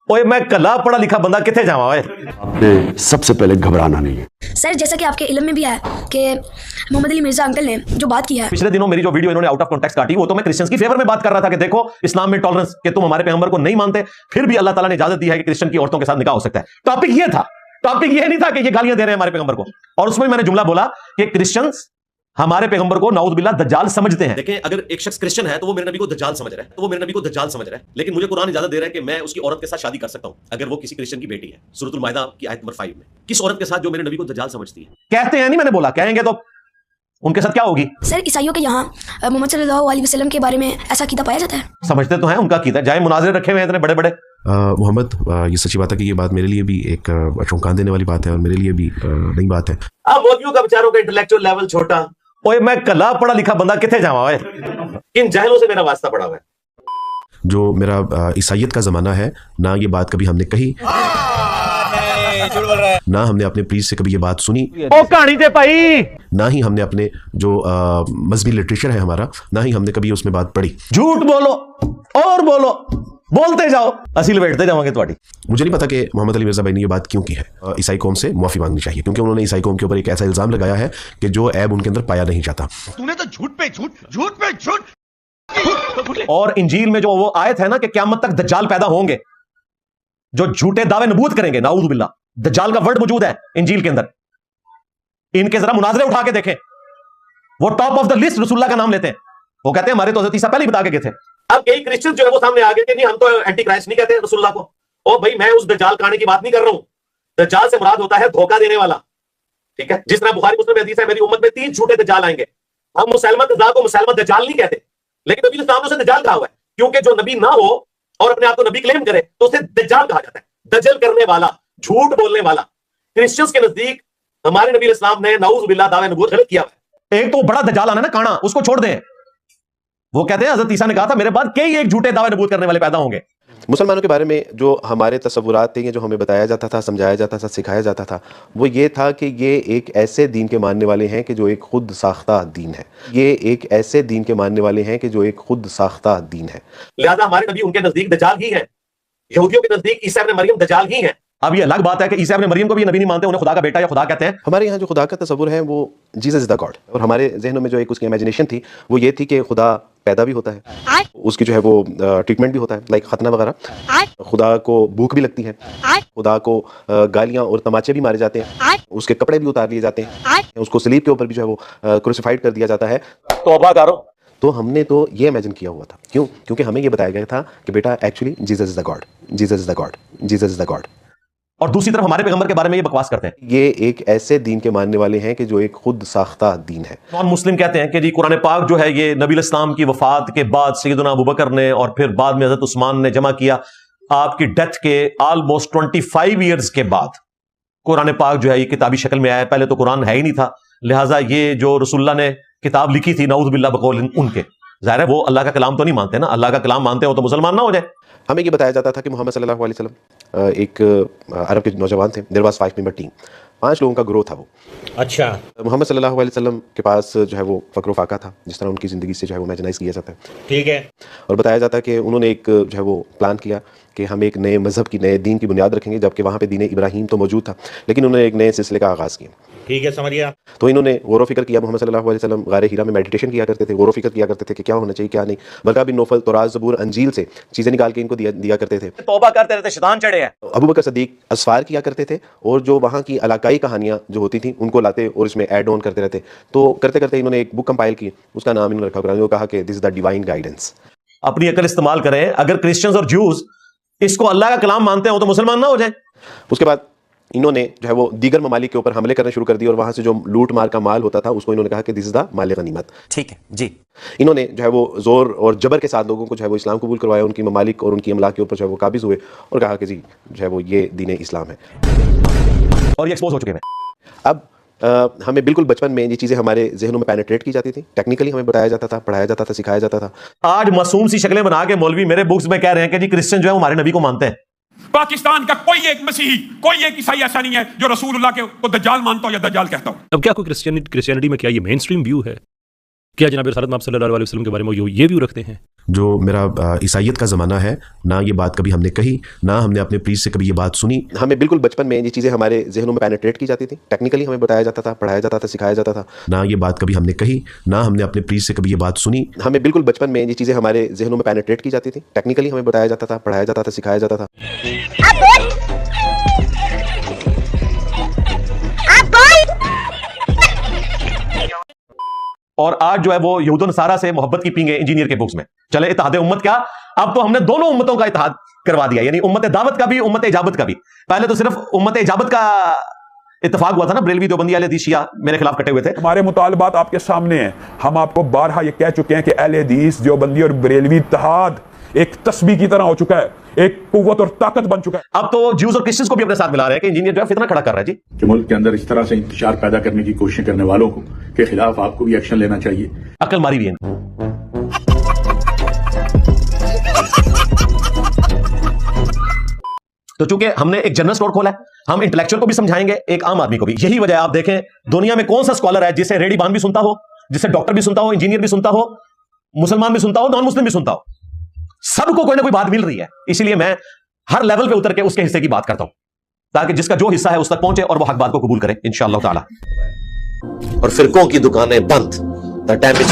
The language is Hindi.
ओए मैं कला पढ़ा लिखा बंदा किथे जावा ओए। आपने सबसे पहले घबराना नहीं है सर, जैसा कि आपके इल्म में भी है कि मोहम्मद अली मिर्जा अंकल ने जो बात की है, पिछले दिनों मेरी जो वीडियो इन्होंने आउट ऑफ कॉन्टेक्स्ट काटी, वो तो मैं क्रिश्चियंस की फेवर में बात कर रहा था कि देखो इस्लाम में टॉलरेंस, कि तुम हमारे पैगंबर को नहीं मानते, फिर भी अल्लाह ताला ने इजाजत दी है कि क्रिश्चियन की औरतों के साथ निकाह हो सकता है। टॉपिक ये था, टॉपिक ये नहीं था कि ये गालियां दे रहे हैं हमारे पैगंबर को। और उसमें मैंने जुमला बोला कि क्रिश्चियंस हमारे पैगंबर को नाउज़ बिल्लाह दज्जाल समझते हैं। देखें, अगर एक शख्स क्रिश्चियन है तो वो मेरे नबी को दज्जाल समझ रहा है, लेकिन मुझे कुरान इजाजत दे रहा है कि मैं उसकी औरत के साथ शादी कर सकता हूं अगर वो किसी क्रिश्चियन की बेटी है। सूरतुल माइदा की आयत नंबर 5 में किस औरत के साथ जो मेरे नबी को दज्जाल समझती है। कहते हैं नहीं, मैंने बोला कहेंगे तो उनके साथ क्या होगी। सर ईसाइयों के यहाँ मोहम्मद सल्लल्लाहु अलैहि वसल्लम के बारे में ऐसा कीदा पाया जाता है। समझते तो हैं उनका कीदा, जाए मुनाजरे रखे हुए हैं इतने बड़े बड़े। मोहम्मद, ये सच्ची बात है कि ये बात मेरे लिए भी एक चौंकाने देने वाली बात है और मेरे लिए भी नई बात है। अब मौलवियों का बेचारों का इंटेलेक्चुअल लेवल छोटा। ओए मैं कला पढ़ा लिखा बंदा किथे जावा ओए। इन जाहिलों से मेरा वास्ता पड़ा हुआ है। जो मेरा ईसाइयत का ज़माना है, ना ये बात कभी हमने कही, ना हमने अपने प्रीस्ट से कभी ये बात सुनी, ओ कहानी ते भाई, ना ही हमने अपने जो मजहबी लिटरेचर है हमारा, ना ही हमने कभी उसमें बात पढ़ी। झूठ बोलो और बोलो, बोलते जाओ, असी लपेटते जाओगे तुम्हारी। मुझे नहीं पता कि मोहम्मद अली मिर्जा भाई ने ये बात क्यों की है। ईसाई कौम से माफ़ी मांगनी चाहिए, क्योंकि उन्होंने ईसाई कौम के ऊपर एक ऐसा इल्ज़ाम लगाया है कि जो ऐब उनके अंदर पाया नहीं जाता। तूने तो झूठ पे झूठ। और इंजील में जो वो आयत है ना कि क़यामत तक दज्जाल पैदा होंगे जो झूठे दावे नबूवत करेंगे, नाऊज़ बिल्लाह, दज्जाल का वर्ड मौजूद है इंजील के अंदर। इनके जरा मुनाजरे उठा के देखें, वो टॉप ऑफ द लिस्ट रसूलुल्लाह का नाम लेते हैं। वो कहते हैं हमारे तो हज़रत ईसा पहले ही बता के गए थे। अब कई क्रिश्चियन जो है वो सामने आ गए कि नहीं, हम तो एंटी क्राइस्ट नहीं कहते रसूलुल्लाह को। ओ भाई, मैं उस दज्जाल कहानी की बात नहीं कर रहा हूं। दज्जाल से मुराद होता है धोखा देने वाला। ठीक है, जिस तरह बुखारी मुस्लिम में हदीस है, मेरी उम्मत में 3 झूठे दज्जाल आएंगे। हम मुसलमान कज़्ज़ाब को मुसलमान दज्जाल नहीं कहते, लेकिन नबी इस्लाम ने उसे दज्जाल कहा हुआ है, क्योंकि जो नबी ना हो और अपने आप को नबी क्लेम करे तो उसे दज्जाल कहा जाता है। दजल करने वाला, झूठ बोलने वाला। क्रिश्चियंस के नजदीक हमारे नबी इस्लाम ने नाऊज़ बिल्लाह दावे नबूवत गलत किया हुआ है। एक तो बड़ा दज्जाल आना ना काना, उसको छोड़ दें। वो कहते हैं हज़रत ईसा ने कहा था मेरे बाद कई एक झूठे दावे नबूवत करने वाले पैदा होंगे। मुसलमानों के बारे में जो हमारे तसव्वुरात थे, ये जो हमें बताया जाता था, समझाया जाता था, सिखाया जाता था, वो ये था कि ये एक ऐसे दीन के मानने वाले हैं कि जो एक खुद साख्ता दीन है। ये एक ऐसे दीन के मानने वाले हैं कि जो एक खुद साख्ता दीन है। लिहाजा हमारे नबी उनके नजदीक दज्जाल ही है। यहूदियों के नजदीक ईसा इब्न मरियम दज्जाल ही है। अब ये अलग बात है कि ईसा इब्न मरियम को भी नबी नहीं मानते, उन्हें खुदा का बेटा या खुदा कहते हैं। हमारे यहाँ जो खुदा का तस्वुर है वो जीसस इज द गॉड, और हमारे जहनों में जो एक उसकी इमेजिनेशन थी वो ये थी कि खुदा पैदा भी होता है, उसकी जो है वो ट्रीटमेंट भी होता है, लाइक खतना वगैरह। खुदा को भूख भी लगती है, खुदा को गालियां और तमाचे भी मारे जाते हैं, उसके कपड़े भी उतार लिए जाते हैं, उसको सलीब के ऊपर भी जो है वो क्रूसिफाइड कर दिया जाता है। तौबा करो। तो हमने तो ये इमेजिन किया हुआ था। क्यों? क्योंकि हमें ये बताया गया था कि बेटा actually Jesus is the God, Jesus is the God, Jesus is the God. और दूसरी तरफ हमारे पैगंबर के बारे में ये बकवास करते हैं। ये एक ऐसे दीन के मानने वाले हैं कि जो एक खुद साख्ता दीन है। नॉन मुस्लिम कहते हैं कि जी कुरान पाक जो है ये नबी इस्लाम की वफात के बाद सैयदना अबू बकर ने और फिर बाद में हजरत उस्मान ने जमा किया। आपकी डेथ के ऑलमोस्ट 25 ईयर्स के बाद कुरान पाक जो है ये किताबी शक्ल में आया। पहले तो कुरान है ही नहीं था, लिहाजा ये जो रसूलुल्लाह ने किताब लिखी थी नाऊज़ बिल्लाह बकौल उनके, जाहिर है वो अल्लाह का कलाम तो नहीं मानते ना। अल्लाह का कलाम मानते हो तो मुसलमान ना हो जाए। हमें ये बताया जाता था कि मोहम्मद सल्लल्लाहु अलैहि वसल्लम एक अरब के नौजवान थे। देयर वाज 5 मेंबर टीम, 5 लोगों का ग्रोथ था वो। अच्छा, मोहम्मद सल्लल्लाहु अलैहि वसल्लम के पास जो है वो फ़क्र फाका था, जिस तरह उनकी ज़िंदगी से जो है वो इमेजिनाइज किया जाता है। ठीक है। और बताया जाता है कि उन्होंने एक जो है वो प्लान किया कि हम एक नए मज़हब की, नए दीन की बुनियाद रखेंगे, जबकि वहाँ पे दीन इब्राहीम तो मौजूद था, लेकिन उन्होंने एक नए सिलसिले का आगाज़ किया। ठीक है, समझ गया। तो इन्होंने गौर फिक्र किया। मोहम्मद सल्लल्लाहु अलैहि वसल्लम गारे हीरा में मेडिटेशन किया करते थे, गौर फिक्र किया करते थे कि क्या होना चाहिए क्या नहीं। बरका बिन नौफल तौरात ज़बूर अंजील से चीज़ें निकाल के इनको दिया करते थे। तौबा करते रहते, शैतान चढ़े हैं। अबू बकर सदीक असफार किया करते थे, और जो वहाँ की इलाकाई कहानियाँ जो होती थी उनको लाते और इसमें ऐड ऑन करते रहते। तो करते करते इन्होंने एक बुक कंपाइल की, उसका नाम इन्होंने रखा, उन्होंने कहा कि this is the divine guidance. अपनी अकल इस्तेमाल करें। अगर क्रिश्चियंस और ज्यूज इसको अल्लाह का कलाम मानते हो तो मुसलमान ना हो जाए। उसके बाद इन्होंने जो है वो दीगर ममालिक के ऊपर हमले करने शुरू कर दिए, और वहाँ से जो लूट मार का माल होता था उसको इन्होंने कहा कि दिस इज द माल गनीमत। ठीक है जी। इन्होंने जो है वो जोर और जबर के साथ लोगों को जो है वो इस्लाम कबूल करवाया, उनकी ममालिक और उनकी अमलाक के ऊपर जो है वो काबिज हुए और कहा कि जी जो है वो ये दीन इस्लाम है, और ये एक्सपोज हो चुके हैं। अब हमें बिल्कुल बचपन में ये चीज़ें हमारे जहनों में पेनिट्रेट की जाती थी, टेक्निकली हमें बताया जाता था, पढ़ाया जाता था, सिखाया जाता था। आज मासूम सी शक्लें बना के मौलवी मेरे बुक्स में कह रहे हैं कि जी क्रिश्चियन जो है वो हमारे नबी को मानते हैं। पाकिस्तान का कोई एक मसीही, कोई एक ईसाई ऐसा नहीं है जो रसूलुल्लाह को दज्जाल मानता हो या दज्जाल कहता हो। अब क्या कोई क्रिश्चियनिटी में क्या ये मेन स्ट्रीम व्यू है? क्या जनाब रसूलुल्लाह सल्लल्लाहु अलैहि वसल्लम के बारे में ये व्यू रखते हैं? जो मेरा ईसाइयत का ज़माना है, ना ये बात कभी हमने कही, ना हमने अपने प्रीस्ट से कभी ये बात सुनी। हमें बिल्कुल बचपन में ये चीज़ें हमारे जहनों में पेनिट्रेट की जाती थी, टेक्निकली हमें बताया जाता था, पढ़ाया जाता था, सिखाया जाता था। ना ये बात कभी हमने कही, ना हमने अपने प्रीस्ट से कभी ये बात सुनी। हमें बिल्कुल बचपन में ये चीज़ें हमारे जहनों में पेनिट्रेट की जाती थी, टेक्निकली हमें बताया जाता था, पढ़ाया जाता था, सिखाया जाता था। और आज जो है वो यहूद नसारा से मोहब्बत की पींगे इंजीनियर के बुक्स में। चले इत्तेहाद उम्मत क्या, अब तो हमने दोनों उम्मतों का इत्तेहाद करवा दिया, यानी उम्मत दावत का भी, उम्मत इजाबत का भी। पहले तो सिर्फ उम्मत इजाबत का इत्तेफाक हुआ था ना, बरेलवी देवबंदी अहले हदीस शिया मेरे खिलाफ कटे हुए थे। हमारे मुतालबात आपके सामने हैं, हम आपको बारहा ये कह चुके हैं कि अहले हदीस देवबंदी और बरेलवी इत्तेहाद एक तस्बीह की तरह हो चुका है, एक कुव्वत और ताकत बन चुका है। अब तो ज्यूज और क्रिश्चियंस को भी अपने साथ मिला रहे हैं कि इंजीनियर जो है फितना खड़ा कर रहा है जी। कि मुल्क के अंदर इस तरह से इंतशार पैदा करने की कोशिश करने वालों को के खिलाफ आपको भी एक्शन लेना चाहिए। अकल मारी भी है। तो चूंकि हमने एक जनरल स्टोर खोला है, हम इंटेलेक्चुअल को भी समझाएंगे, एक आम आदमी को भी। यही वजह है, आप देखें दुनिया में कौन सा स्कॉलर है जिसे रेडीबान भी सुनता हो, जिसे डॉक्टर भी सुनता हो, इंजीनियर भी सुनता हो, मुसलमान भी सुनता हो, नॉन मुस्लिम भी सुनता हो, सबको कोई ना कोई बात मिल रही है। इसीलिए मैं हर लेवल पे उतर के उसके हिस्से की बात करता हूं, ताकि जिसका जो हिस्सा है उस तक पहुंचे और वो हक बात को कबूल करे इंशाअल्लाह ताला। और फिरकों की दुकानें बंद, द डैमेज